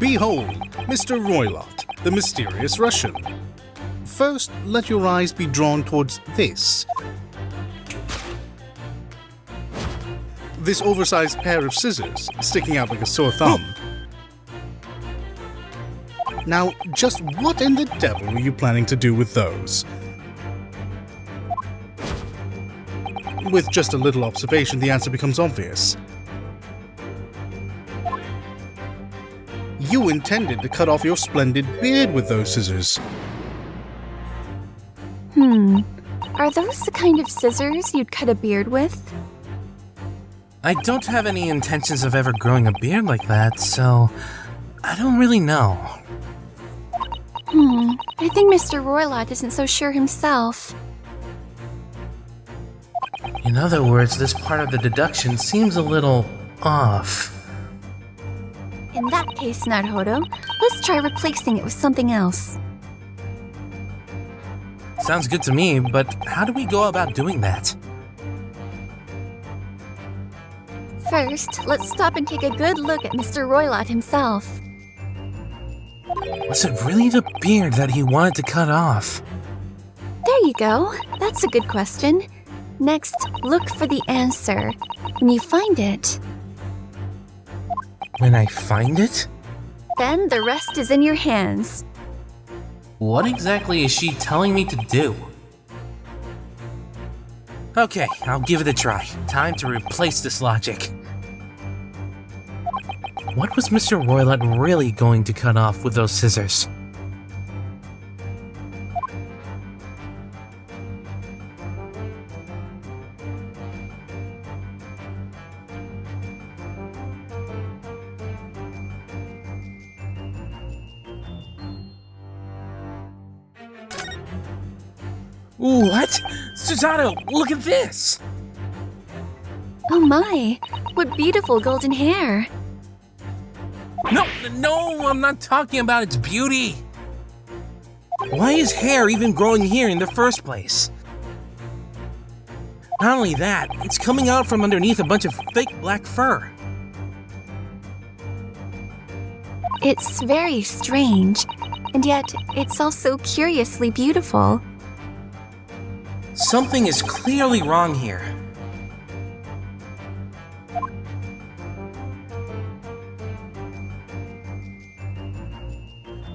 Behold, Mr. Roylott, the mysterious Russian. First, let your eyes be drawn towards this. This oversized pair of scissors, sticking out like a sore thumb. Now, just what in the devil were you planning to do with those? With just a little observation, the answer becomes obvious. You intended to cut off your splendid beard with those scissors. Are those the kind of scissors you'd cut a beard with? I don't have any intentions of ever growing a beard like that, so I don't really know. I think Mr. Roylott isn't so sure himself. In other words, this part of the deduction seems a little off. In that case, Naruhodō, let's try replacing it with something else. Sounds good to me, but how do we go about doing that? First, let's stop and take a good look at Mr. Roylott himself. Was it really the beard that he wanted to cut off? There you go. That's a good question. Next, look for the answer. When you find it, When I find it? then the rest is in your hands. What exactly is she telling me to do? Okay, I'll give it a try. Time to replace this logic. What was Mr. Roylott really going to cut off with those scissors? What? Susato, look at this! Oh my, what beautiful golden hair. No, I'm not talking about its beauty. Why is hair even growing here in the first place? Not only that, it's coming out from underneath a bunch of fake black fur. It's very strange, and yet it's also curiously beautiful. Something is clearly wrong here.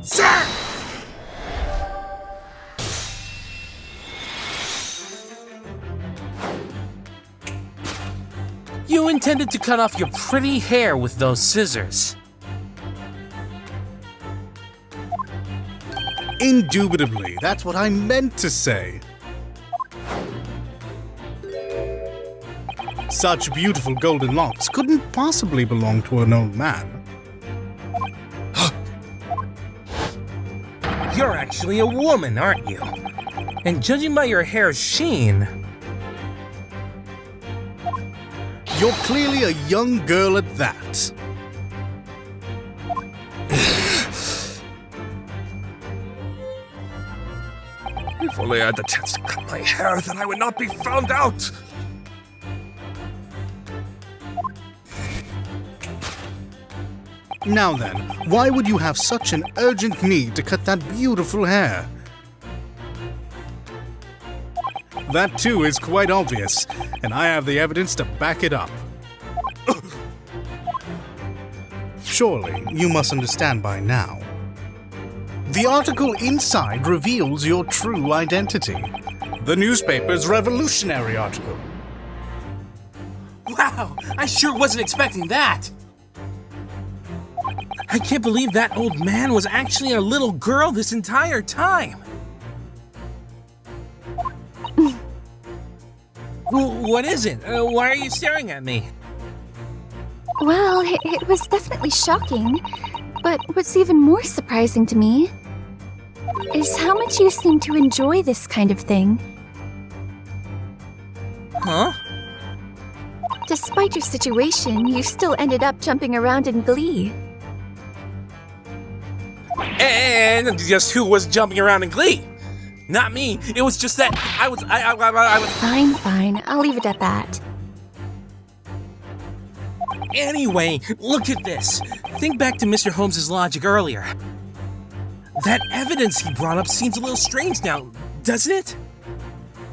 Sir! You intended to cut off your pretty hair with those scissors. Indubitably, that's what I meant to say. Such beautiful golden locks couldn't possibly belong to an old man. You're actually a woman, aren't you? And judging by your hair's sheen... You're clearly a young girl at that. If only I had the chance to cut my hair, then I would not be found out! Now then, why would you have such an urgent need to cut that beautiful hair? That too is quite obvious, and I have the evidence to back it up. Surely, you must understand by now. The article inside reveals your true identity. The newspaper's revolutionary article. Wow, I sure wasn't expecting that! I can't believe that old man was actually a little girl this entire time! What is it? Why are you staring at me? Well, it was definitely shocking, but what's even more surprising to me is how much you seem to enjoy this kind of thing. Huh? Despite your situation, you still ended up jumping around in glee. And just who was jumping around in glee? Not me. It was just that I was. Fine, I'll leave it at that. Anyway, look at this. Think back to Mr. Holmes' logic earlier. That evidence he brought up seems a little strange now, doesn't it?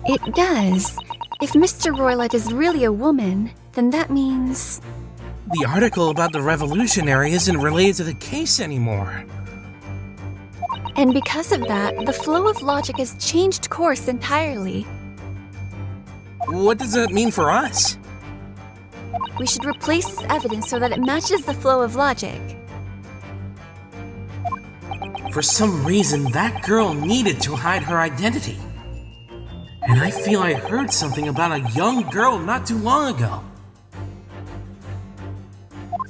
It does. If Mr. Roylott is really a woman, then that means... The article about the revolutionary isn't related to the case anymore. And because of that, the flow of logic has changed course entirely. What does that mean for us? We should replace this evidence so that it matches the flow of logic. For some reason, that girl needed to hide her identity. And I feel I heard something about a young girl not too long ago.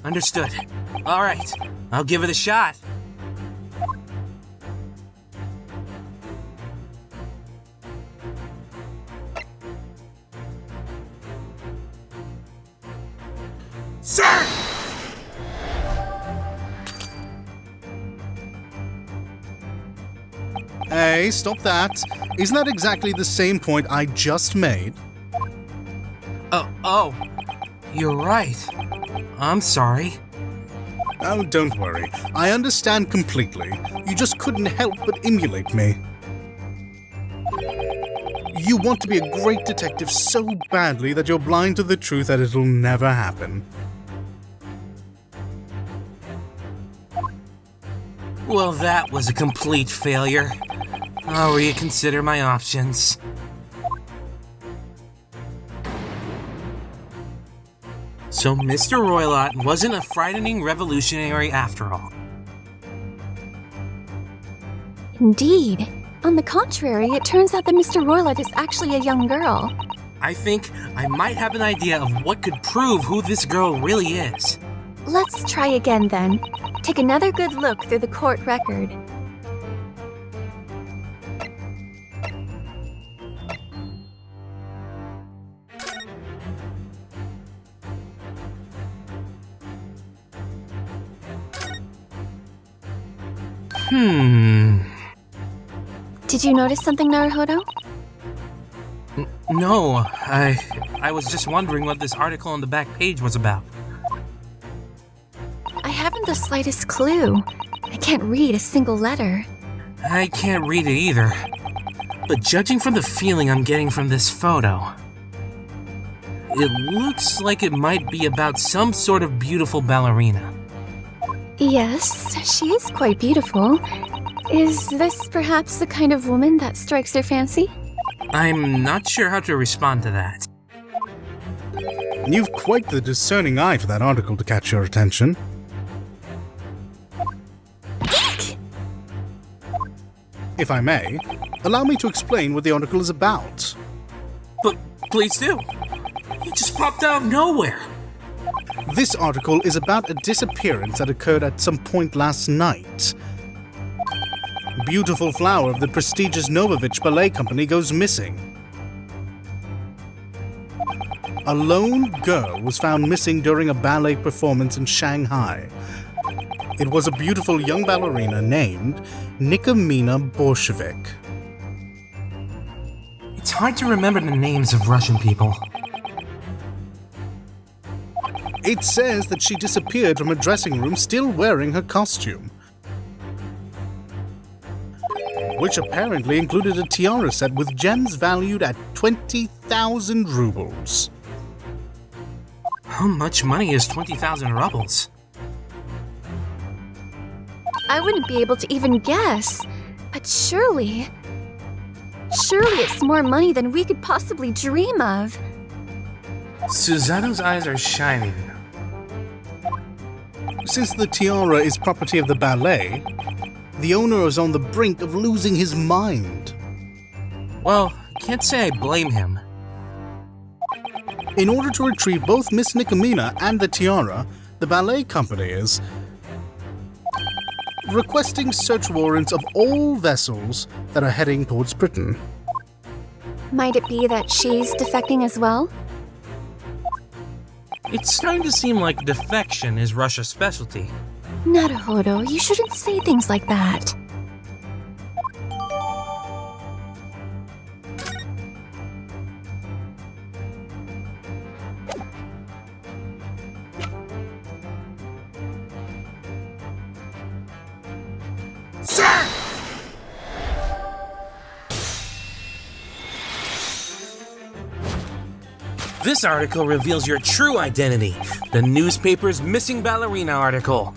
Understood. Alright, I'll give it a shot. Sir! Hey, stop that. Isn't that exactly the same point I just made? Oh, you're right. I'm sorry. Oh, don't worry. I understand completely. You just couldn't help but emulate me. You want to be a great detective so badly that you're blind to the truth that it'll never happen. Well, that was a complete failure. I'll reconsider my options. So Mr. Roylott wasn't a frightening revolutionary after all. Indeed. On the contrary, it turns out that Mr. Roylott is actually a young girl. I think I might have an idea of what could prove who this girl really is. Let's try again then. Take another good look through the court record. Did you notice something, Naruhodō? No, I was just wondering what this article on the back page was about. I haven't the slightest clue. I can't read a single letter. I can't read it either. But judging from the feeling I'm getting from this photo, it looks like it might be about some sort of beautiful ballerina. Yes, she is quite beautiful. Is this perhaps the kind of woman that strikes your fancy? I'm not sure how to respond to that. You've quite the discerning eye for that article to catch your attention. If I may, allow me to explain what the article is about. But please do. It just popped out of nowhere. This article is about a disappearance that occurred at some point last night. Beautiful flower of the prestigious Novovich Ballet Company goes missing. A lone girl was found missing during a ballet performance in Shanghai. It was a beautiful young ballerina named Nikomina Bolshevik. It's hard to remember the names of Russian people. It says that she disappeared from a dressing room still wearing her costume, which apparently included a tiara set with gems valued at 20,000 rubles. How much money is 20,000 rubles? I wouldn't be able to even guess. But surely it's more money than we could possibly dream of. Susato's eyes are shining. Since the tiara is property of the ballet, the owner is on the brink of losing his mind. Well, can't say I blame him. In order to retrieve both Miss Nikomina and the tiara, the ballet company is requesting search warrants of all vessels that are heading towards Britain. Might it be that she's defecting as well? It's starting to seem like defection is Russia's specialty. Naruhodō, you shouldn't say things like that. This article reveals your true identity. The newspaper's missing ballerina article.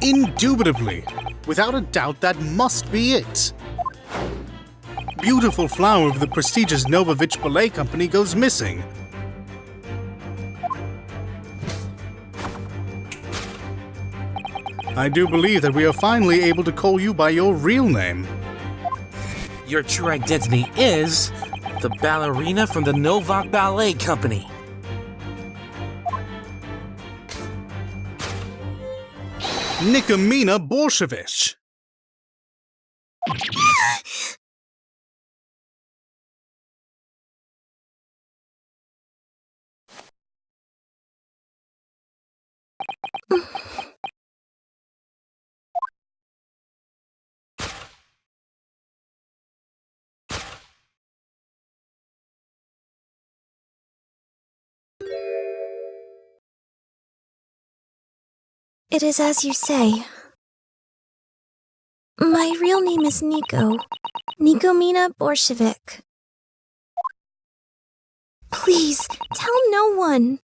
Indubitably. Without a doubt, that must be it. Beautiful flower of the prestigious Novovich Ballet Company goes missing. I do believe that we are finally able to call you by your real name. Your true identity is the ballerina from the Novak Ballet Company. Nikomina Borshevich. It is as you say. My real name is Nico. Nikomina Borshevich. Please, tell no one.